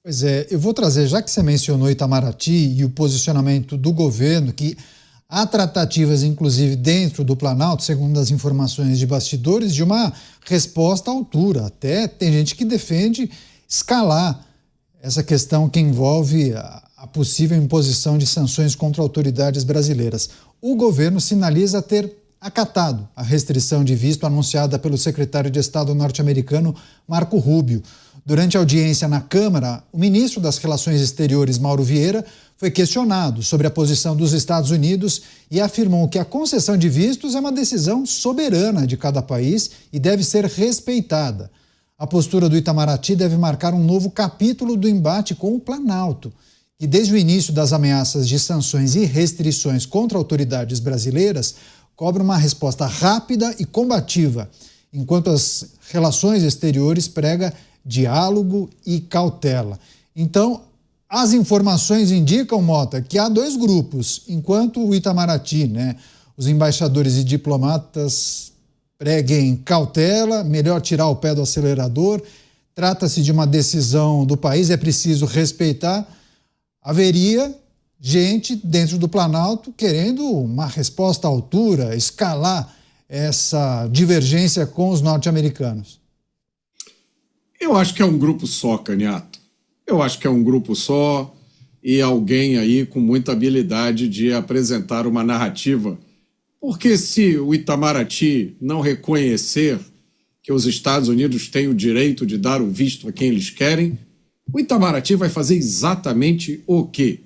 Pois é, eu vou trazer, já que você mencionou Itamaraty e o posicionamento do governo, que há tratativas, inclusive, dentro do Planalto, segundo as informações de bastidores, de uma resposta à altura. Até tem gente que defende escalar essa questão que envolve a possível imposição de sanções contra autoridades brasileiras. O governo sinaliza ter acatado a restrição de visto anunciada pelo secretário de Estado norte-americano Marco Rubio. Durante a audiência na Câmara, o ministro das Relações Exteriores, Mauro Vieira, foi questionado sobre a posição dos Estados Unidos e afirmou que a concessão de vistos é uma decisão soberana de cada país e deve ser respeitada. A postura do Itamaraty deve marcar um novo capítulo do embate com o Planalto, que desde o início das ameaças de sanções e restrições contra autoridades brasileiras cobra uma resposta rápida e combativa, enquanto as relações exteriores prega diálogo e cautela. Então, as informações indicam, Mota, que há dois grupos, enquanto o Itamaraty, os embaixadores e diplomatas preguem cautela, melhor tirar o pé do acelerador, trata-se de uma decisão do país, é preciso respeitar, haveria gente dentro do Planalto querendo uma resposta à altura, escalar essa divergência com os norte-americanos. Eu acho que é um grupo só, Caniato. Eu acho que é um grupo só e alguém aí com muita habilidade de apresentar uma narrativa. Porque se o Itamaraty não reconhecer que os Estados Unidos têm o direito de dar o visto a quem eles querem, o Itamaraty vai fazer exatamente o quê?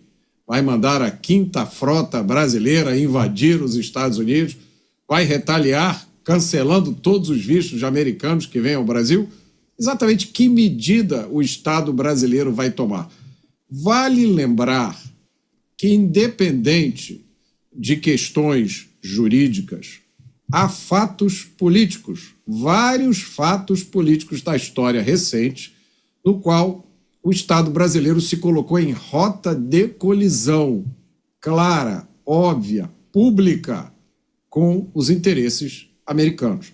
Vai mandar a 5ª Frota Brasileira invadir os Estados Unidos? Vai retaliar, cancelando todos os vistos de americanos que vêm ao Brasil? Exatamente que medida o Estado brasileiro vai tomar? Vale lembrar que, independente de questões jurídicas, há fatos políticos, vários fatos políticos da história recente, no qual o Estado brasileiro se colocou em rota de colisão clara, óbvia, pública, com os interesses americanos.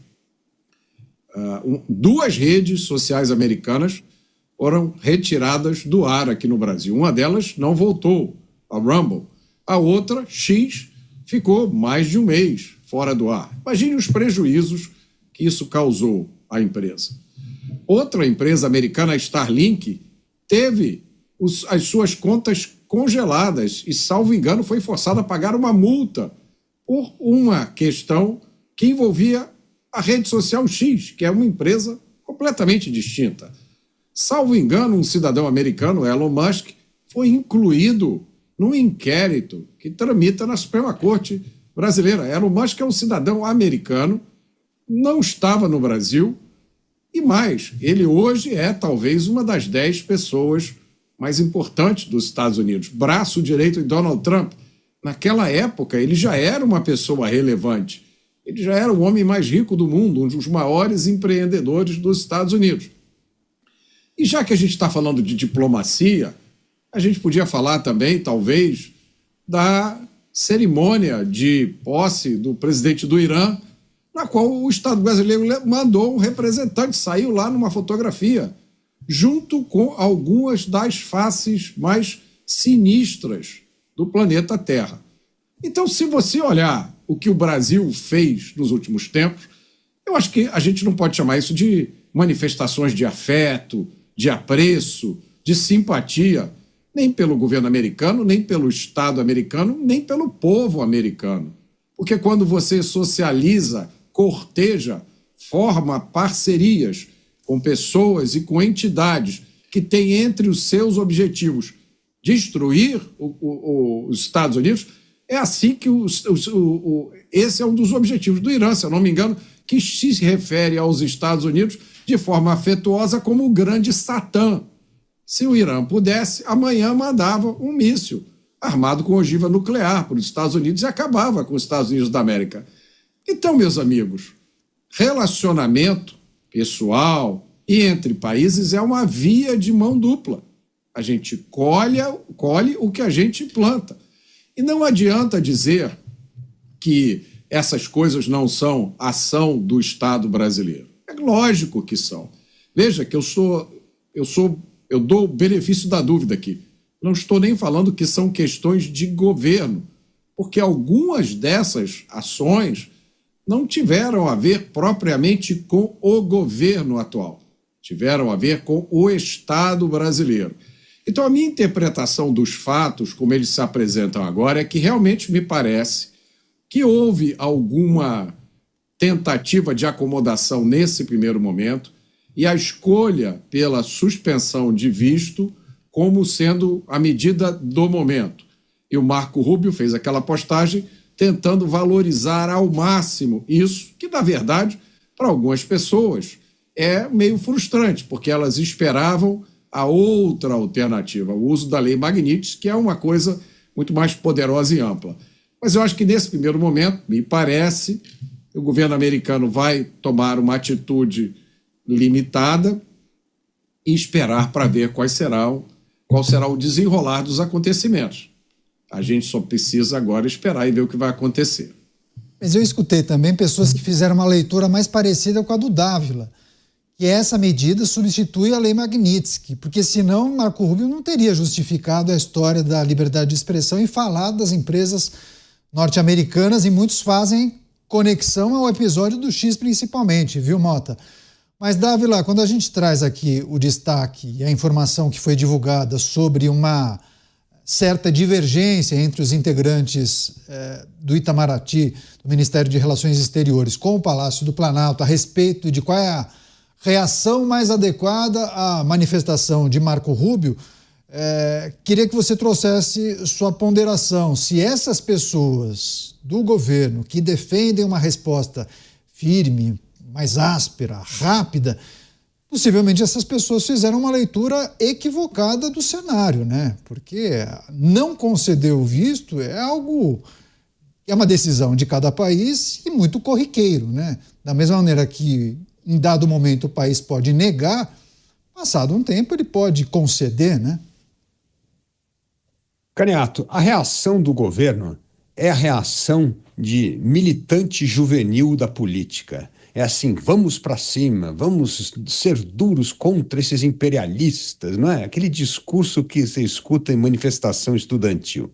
2 redes sociais americanas foram retiradas do ar aqui no Brasil. Uma delas não voltou, a Rumble. A outra, X, ficou mais de um mês fora do ar. Imagine os prejuízos que isso causou à empresa. Outra empresa americana, a Starlink, teve as suas contas congeladas e, salvo engano, foi forçada a pagar uma multa por uma questão que envolvia a rede social X, que é uma empresa completamente distinta. Salvo engano, um cidadão americano, Elon Musk, foi incluído num inquérito que tramita na Suprema Corte brasileira. Elon Musk é um cidadão americano, não estava no Brasil, e mais, ele hoje é talvez uma das 10 pessoas mais importantes dos Estados Unidos, braço direito de Donald Trump. Naquela época, ele já era uma pessoa relevante. Ele já era o homem mais rico do mundo, um dos maiores empreendedores dos Estados Unidos. E já que a gente está falando de diplomacia, a gente podia falar também, talvez, da cerimônia de posse do presidente do Irã, na qual o Estado brasileiro mandou um representante, saiu lá numa fotografia, junto com algumas das faces mais sinistras do planeta Terra. Então, se você olhar o que o Brasil fez nos últimos tempos, eu acho que a gente não pode chamar isso de manifestações de afeto, de apreço, de simpatia, nem pelo governo americano, nem pelo Estado americano, nem pelo povo americano. Porque quando você socializa, corteja, forma parcerias com pessoas e com entidades que têm entre os seus objetivos destruir os Estados Unidos, é assim que esse é um dos objetivos do Irã, se eu não me engano, que se refere aos Estados Unidos de forma afetuosa como o grande Satã. Se o Irã pudesse, amanhã mandava um míssil armado com ogiva nuclear para os Estados Unidos e acabava com os Estados Unidos da América. Então, meus amigos, relacionamento pessoal e entre países é uma via de mão dupla. A gente colhe o que a gente planta. E não adianta dizer que essas coisas não são ação do Estado brasileiro. É lógico que são. Veja que eu sou eu dou o benefício da dúvida aqui. Não estou nem falando que são questões de governo, porque algumas dessas ações não tiveram a ver propriamente com o governo atual, tiveram a ver com o Estado brasileiro. Então, a minha interpretação dos fatos, como eles se apresentam agora, é que realmente me parece que houve alguma tentativa de acomodação nesse primeiro momento e a escolha pela suspensão de visto como sendo a medida do momento. E o Marco Rubio fez aquela postagem tentando valorizar ao máximo isso, que, na verdade, para algumas pessoas é meio frustrante, porque elas esperavam a outra alternativa, o uso da lei Magnitsky, que é uma coisa muito mais poderosa e ampla. Mas eu acho que nesse primeiro momento, me parece, o governo americano vai tomar uma atitude limitada e esperar para ver qual será o desenrolar dos acontecimentos. A gente só precisa agora esperar e ver o que vai acontecer. Mas eu escutei também pessoas que fizeram uma leitura mais parecida com a do Dávila, que essa medida substitui a lei Magnitsky, porque senão Marco Rubio não teria justificado a história da liberdade de expressão e falado das empresas norte-americanas, e muitos fazem conexão ao episódio do X principalmente, viu, Mota? Mas, Dávila, quando a gente traz aqui o destaque e a informação que foi divulgada sobre uma certa divergência entre os integrantes do Itamaraty, do Ministério de Relações Exteriores, com o Palácio do Planalto, a respeito de qual é a reação mais adequada à manifestação de Marco Rubio, queria que você trouxesse sua ponderação. Se essas pessoas do governo que defendem uma resposta firme, mais áspera, rápida, possivelmente essas pessoas fizeram uma leitura equivocada do cenário, né? Porque não conceder o visto é uma decisão de cada país e muito corriqueiro, né? Da mesma maneira que em dado momento o país pode negar, passado um tempo ele pode conceder, né? Caniato, a reação do governo é a reação de militante juvenil da política. É assim, vamos para cima, vamos ser duros contra esses imperialistas, não é? Aquele discurso que você escuta em manifestação estudantil.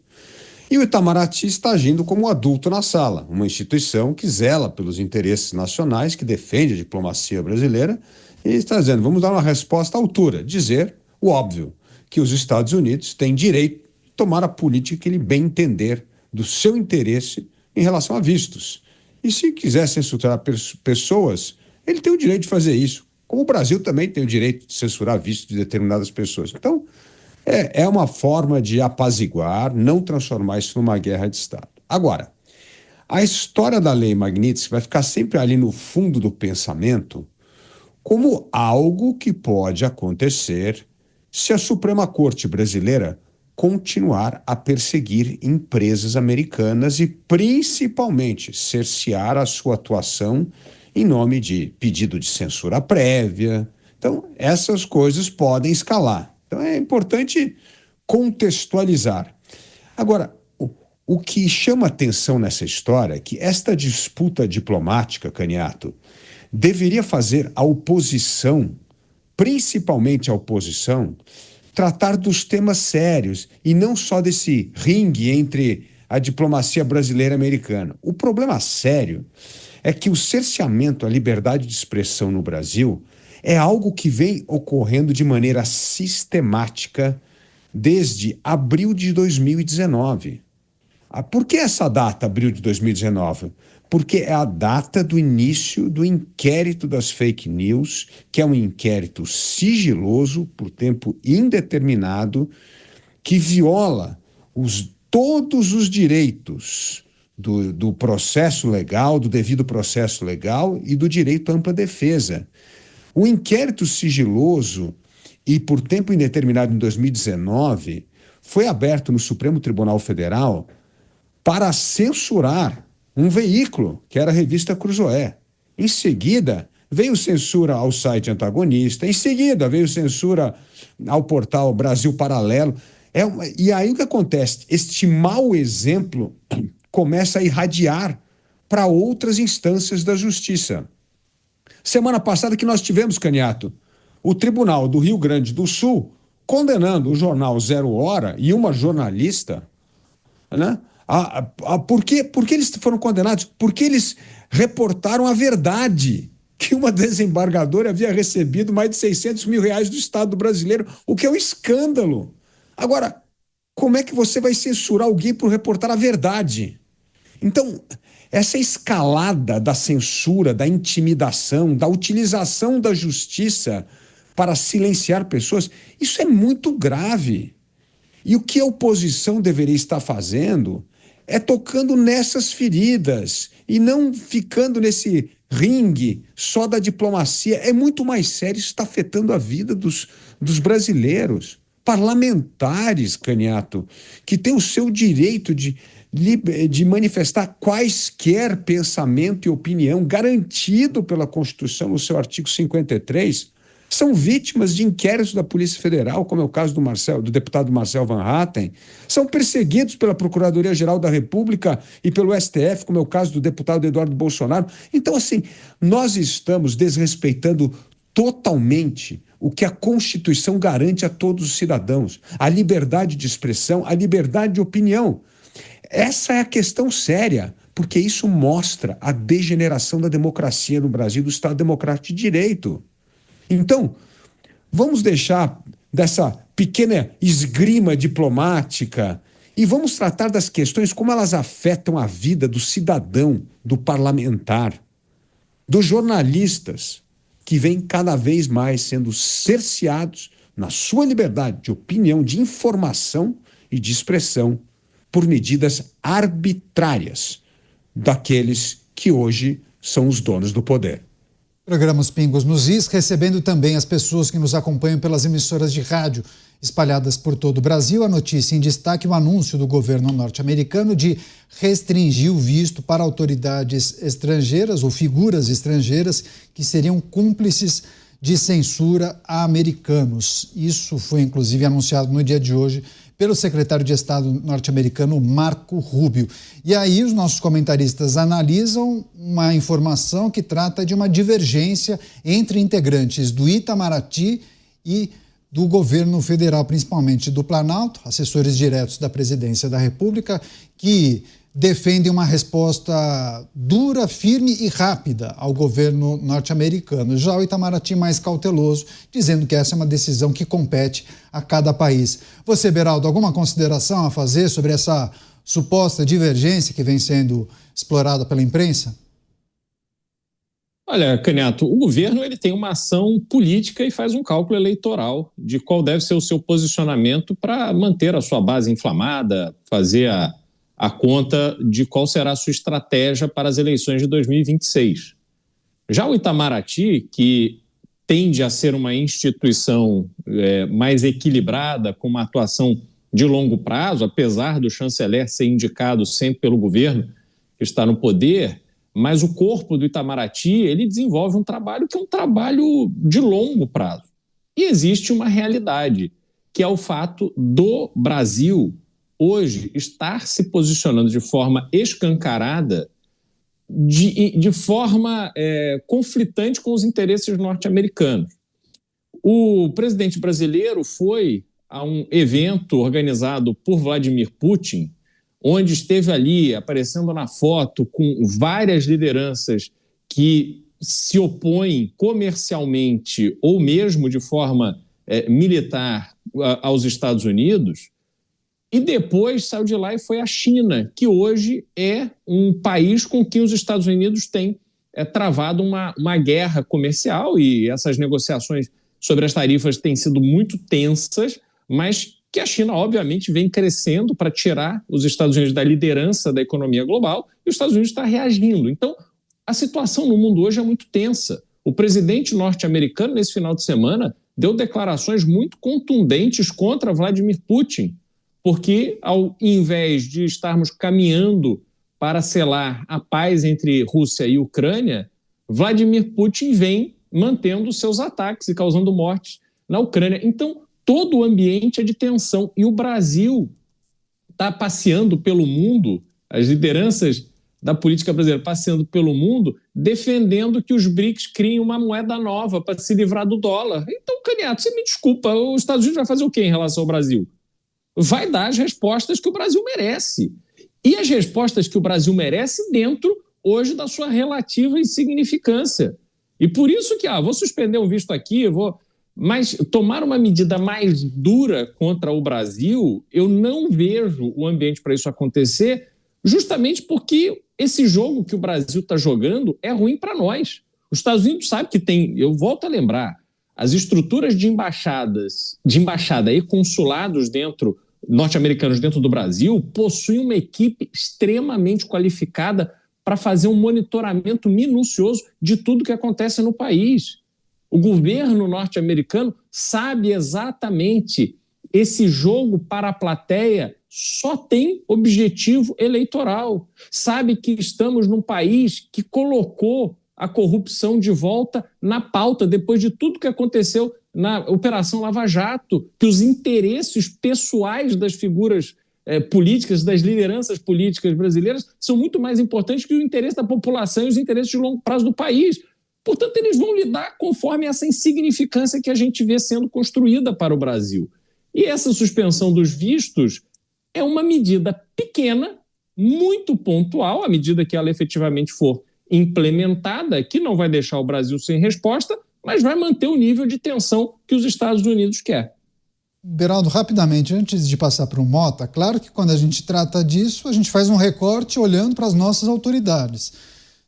E o Itamaraty está agindo como um adulto na sala, uma instituição que zela pelos interesses nacionais, que defende a diplomacia brasileira, e está dizendo, vamos dar uma resposta à altura, dizer o óbvio, que os Estados Unidos têm direito de tomar a política que ele bem entender do seu interesse em relação a vistos. E se quiser censurar pessoas, ele tem o direito de fazer isso. Como o Brasil também tem o direito de censurar vistos de determinadas pessoas. Então, é uma forma de apaziguar, não transformar isso numa guerra de Estado. Agora, a história da lei Magnitsky vai ficar sempre ali no fundo do pensamento como algo que pode acontecer se a Suprema Corte brasileira continuar a perseguir empresas americanas e, principalmente, cercear a sua atuação em nome de pedido de censura prévia. Então, essas coisas podem escalar. Então, é importante contextualizar. Agora, o que chama atenção nessa história é que esta disputa diplomática, Caniato, deveria fazer a oposição, principalmente a oposição, tratar dos temas sérios e não só desse ringue entre a diplomacia brasileira e americana. O problema sério é que o cerceamento à liberdade de expressão no Brasil é algo que vem ocorrendo de maneira sistemática desde abril de 2019. Por que essa data, abril de 2019? Porque é a data do início do inquérito das fake news, que é um inquérito sigiloso, por tempo indeterminado, que viola todos os direitos do processo legal, do devido processo legal e do direito à ampla defesa. O inquérito sigiloso e por tempo indeterminado em 2019 foi aberto no Supremo Tribunal Federal para censurar um veículo, que era a revista Cruzoé. Em seguida, veio censura ao site antagonista, em seguida veio censura ao portal Brasil Paralelo. E aí o que acontece? Este mau exemplo começa a irradiar para outras instâncias da justiça. Semana passada que nós tivemos, Caniato, o Tribunal do Rio Grande do Sul condenando o jornal Zero Hora e uma jornalista, né? Por que eles foram condenados? Porque eles reportaram a verdade, que uma desembargadora havia recebido mais de 600 mil reais do Estado brasileiro, o que é um escândalo. Agora, como é que você vai censurar alguém por reportar a verdade? Então, essa escalada da censura, da intimidação, da utilização da justiça para silenciar pessoas, isso é muito grave. E o que a oposição deveria estar fazendo é tocando nessas feridas e não ficando nesse ringue só da diplomacia. É muito mais sério, isso está afetando a vida dos brasileiros. Parlamentares, Caniato, que têm o seu direito de manifestar quaisquer pensamento e opinião garantido pela Constituição no seu artigo 53, são vítimas de inquéritos da Polícia Federal, como é o caso do deputado Marcel Van Hatten, são perseguidos pela Procuradoria-Geral da República e pelo STF, como é o caso do deputado Eduardo Bolsonaro. Então, assim, nós estamos desrespeitando totalmente o que a Constituição garante a todos os cidadãos, a liberdade de expressão, a liberdade de opinião. Essa é a questão séria, porque isso mostra a degeneração da democracia no Brasil, do Estado Democrático de Direito. Então, vamos deixar dessa pequena esgrima diplomática e vamos tratar das questões como elas afetam a vida do cidadão, do parlamentar, dos jornalistas, que vêm cada vez mais sendo cerceados na sua liberdade de opinião, de informação e de expressão por medidas arbitrárias daqueles que hoje são os donos do poder. Programa Os Pingos nos Is, recebendo também as pessoas que nos acompanham pelas emissoras de rádio espalhadas por todo o Brasil. A notícia em destaque: o anúncio do governo norte-americano de restringir o visto para autoridades estrangeiras ou figuras estrangeiras que seriam cúmplices de censura a americanos. Isso foi inclusive anunciado no dia de hoje pelo secretário de Estado norte-americano Marco Rubio. E aí os nossos comentaristas analisam uma informação que trata de uma divergência entre integrantes do Itamaraty e do governo federal, principalmente do Planalto, assessores diretos da Presidência da República, que defendem uma resposta dura, firme e rápida ao governo norte-americano. Já o Itamaraty mais cauteloso, dizendo que essa é uma decisão que compete a cada país. Você, Beraldo, alguma consideração a fazer sobre essa suposta divergência que vem sendo explorada pela imprensa? Olha, Caniato, o governo ele tem uma ação política e faz um cálculo eleitoral de qual deve ser o seu posicionamento para manter a sua base inflamada, fazer a conta de qual será a sua estratégia para as eleições de 2026. Já o Itamaraty, que tende a ser uma instituição mais equilibrada, com uma atuação de longo prazo, apesar do chanceler ser indicado sempre pelo governo que está no poder, mas o corpo do Itamaraty ele desenvolve um trabalho que é um trabalho de longo prazo. E existe uma realidade, que é o fato do Brasil hoje estar se posicionando de forma escancarada, de forma conflitante com os interesses norte-americanos. O presidente brasileiro foi a um evento organizado por Vladimir Putin, onde esteve ali aparecendo na foto com várias lideranças que se opõem comercialmente ou mesmo de forma militar aos Estados Unidos. E depois saiu de lá e foi à China, que hoje é um país com quem os Estados Unidos têm travado uma guerra comercial, e essas negociações sobre as tarifas têm sido muito tensas, mas que a China, obviamente, vem crescendo para tirar os Estados Unidos da liderança da economia global, e os Estados Unidos está reagindo. Então, a situação no mundo hoje é muito tensa. O presidente norte-americano, nesse final de semana, deu declarações muito contundentes contra Vladimir Putin, porque ao invés de estarmos caminhando para selar a paz entre Rússia e Ucrânia, Vladimir Putin vem mantendo seus ataques e causando mortes na Ucrânia. Então, todo o ambiente é de tensão, e o Brasil está passeando pelo mundo, as lideranças da política brasileira passeando pelo mundo, defendendo que os BRICS criem uma moeda nova para se livrar do dólar. Então, Candiato, você me desculpa, os Estados Unidos vai fazer o quê em relação ao Brasil? Vai dar as respostas que o Brasil merece. E as respostas que o Brasil merece dentro, hoje, da sua relativa insignificância. E por isso que, vou suspender um visto aqui, mas tomar uma medida mais dura contra o Brasil, eu não vejo o ambiente para isso acontecer, justamente porque esse jogo que o Brasil está jogando é ruim para nós. Os Estados Unidos sabem que tem, eu volto a lembrar, as estruturas de embaixada e consulados norte-americanos dentro do Brasil possuem uma equipe extremamente qualificada para fazer um monitoramento minucioso de tudo que acontece no país. O governo norte-americano sabe exatamente esse jogo para a plateia só tem objetivo eleitoral. Sabe que estamos num país que colocou a corrupção de volta na pauta depois de tudo que aconteceu na Operação Lava Jato, que os interesses pessoais das figuras políticas, das lideranças políticas brasileiras, são muito mais importantes que o interesse da população e os interesses de longo prazo do país. Portanto, eles vão lidar conforme essa insignificância que a gente vê sendo construída para o Brasil. E essa suspensão dos vistos é uma medida pequena, muito pontual, à medida que ela efetivamente for implementada, que não vai deixar o Brasil sem resposta, mas vai manter o nível de tensão que os Estados Unidos quer. Beraldo, rapidamente, antes de passar para o Mota, claro que quando a gente trata disso, a gente faz um recorte olhando para as nossas autoridades.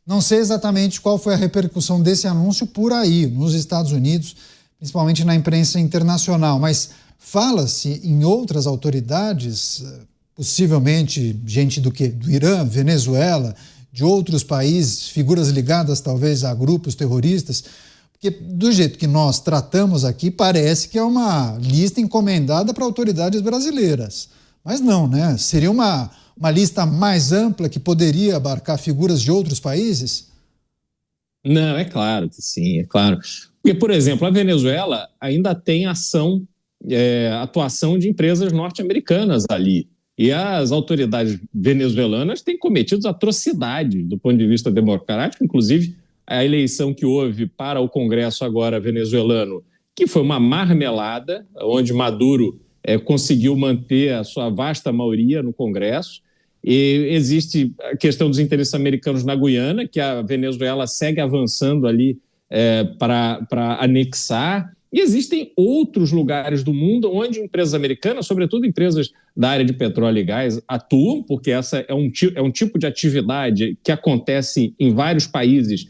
Não sei exatamente qual foi a repercussão desse anúncio por aí, nos Estados Unidos, principalmente na imprensa internacional, mas fala-se em outras autoridades, possivelmente gente do Irã, Venezuela, de outros países, figuras ligadas talvez a grupos terroristas, porque do jeito que nós tratamos aqui, parece que é uma lista encomendada para autoridades brasileiras. Mas não, né? Seria uma lista mais ampla que poderia abarcar figuras de outros países? Não, é claro que sim, é claro. Porque, por exemplo, a Venezuela ainda tem atuação de empresas norte-americanas ali. E as autoridades venezuelanas têm cometido atrocidades do ponto de vista democrático, inclusive a eleição que houve para o Congresso agora venezuelano, que foi uma marmelada, onde Maduro conseguiu manter a sua vasta maioria no Congresso. E existe a questão dos interesses americanos na Guiana, que a Venezuela segue avançando ali para anexar. E existem outros lugares do mundo onde empresas americanas, sobretudo empresas da área de petróleo e gás, atuam, porque essa é um tipo de atividade que acontece em vários países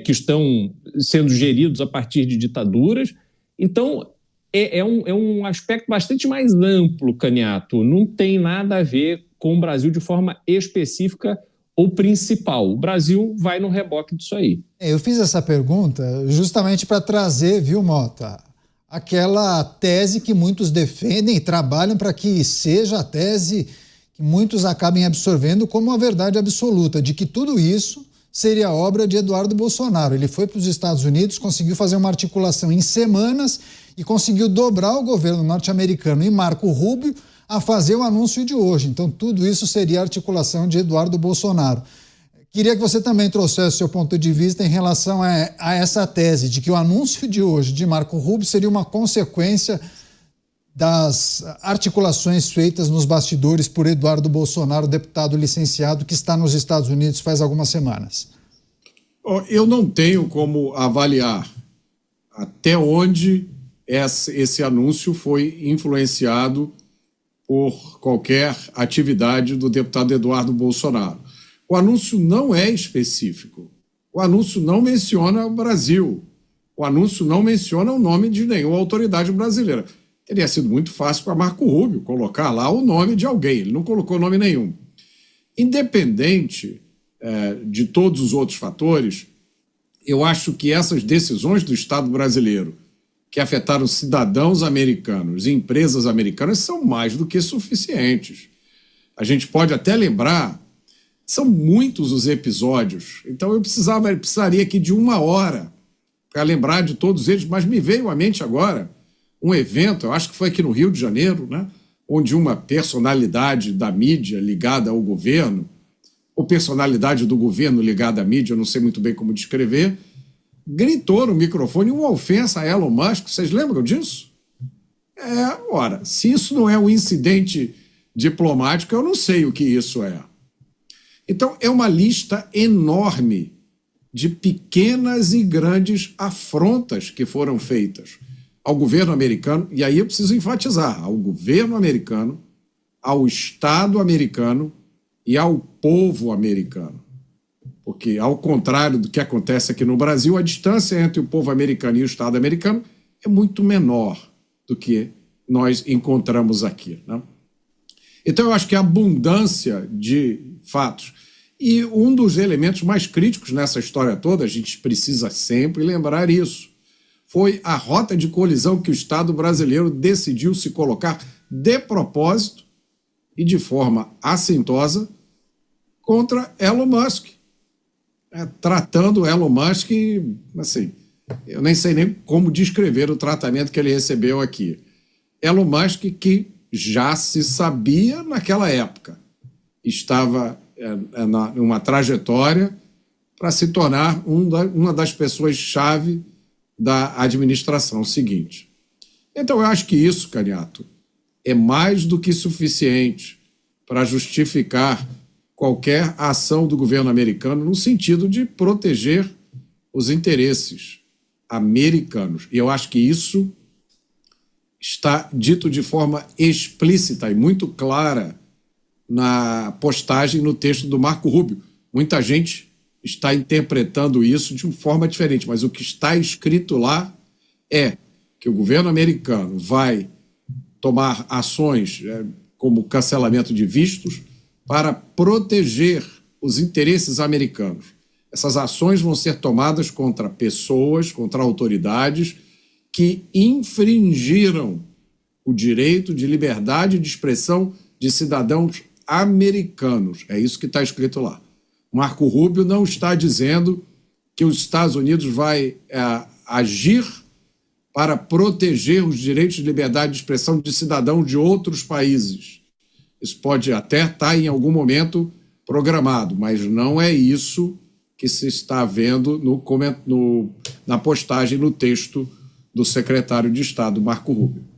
que estão sendo geridos a partir de ditaduras. Então, é um aspecto bastante mais amplo, Candiato. Não tem nada a ver com o Brasil de forma específica ou principal. O Brasil vai no reboque disso aí. Eu fiz essa pergunta justamente para trazer, viu, Mota, aquela tese que muitos defendem e trabalham para que seja a tese que muitos acabem absorvendo como a verdade absoluta, de que tudo isso seria obra de Eduardo Bolsonaro. Ele foi para os Estados Unidos, conseguiu fazer uma articulação em semanas e conseguiu dobrar o governo norte-americano e Marco Rubio a fazer o anúncio de hoje. Então, tudo isso seria a articulação de Eduardo Bolsonaro. Queria que você também trouxesse seu ponto de vista em relação a essa tese de que o anúncio de hoje de Marco Rubio seria uma consequência das articulações feitas nos bastidores por Eduardo Bolsonaro, deputado licenciado, que está nos Estados Unidos faz algumas semanas. Eu não tenho como avaliar até onde esse anúncio foi influenciado por qualquer atividade do deputado Eduardo Bolsonaro. O anúncio não é específico. O anúncio não menciona o Brasil. O anúncio não menciona o nome de nenhuma autoridade brasileira. Teria sido muito fácil para Marco Rubio colocar lá o nome de alguém. Ele não colocou nome nenhum. Independente de todos os outros fatores, eu acho que essas decisões do Estado brasileiro que afetaram cidadãos americanos e empresas americanas são mais do que suficientes. A gente pode até lembrar, são muitos os episódios, então eu precisaria aqui de 1 hora para lembrar de todos eles, mas me veio à mente agora um evento, eu acho que foi aqui no Rio de Janeiro, né, onde uma personalidade da mídia ligada ao governo ou personalidade do governo ligada à mídia, eu não sei muito bem como descrever, gritou no microfone uma ofensa a Elon Musk. Vocês lembram disso? Ora, se isso não é um incidente diplomático, eu não sei o que isso é. Então, é uma lista enorme de pequenas e grandes afrontas que foram feitas ao governo americano, e aí eu preciso enfatizar, ao governo americano, ao Estado americano e ao povo americano. Porque, ao contrário do que acontece aqui no Brasil, a distância entre o povo americano e o Estado americano é muito menor do que nós encontramos aqui, né? Então, eu acho que a abundância de fatos. E um dos elementos mais críticos nessa história toda, a gente precisa sempre lembrar isso, foi a rota de colisão que o Estado brasileiro decidiu se colocar de propósito e de forma assintosa contra Elon Musk. Tratando Elon Musk, assim, eu nem sei nem como descrever o tratamento que ele recebeu aqui. Elon Musk, que já se sabia naquela época, estava numa trajetória para se tornar uma das pessoas-chave da administração seguinte. Então, eu acho que isso, Caniato, é mais do que suficiente para justificar qualquer ação do governo americano no sentido de proteger os interesses americanos. E eu acho que isso está dito de forma explícita e muito clara na postagem no texto do Marco Rubio. Muita gente está interpretando isso de uma forma diferente, mas o que está escrito lá é que o governo americano vai tomar ações como cancelamento de vistos para proteger os interesses americanos. Essas ações vão ser tomadas contra pessoas, contra autoridades que infringiram o direito de liberdade de expressão de cidadãos americanos. É isso que está escrito lá. Marco Rubio não está dizendo que os Estados Unidos vai agir para proteger os direitos de liberdade de expressão de cidadãos de outros países. Isso pode até estar em algum momento programado, mas não é isso que se está vendo na postagem, no texto do secretário de Estado, Marco Rubio.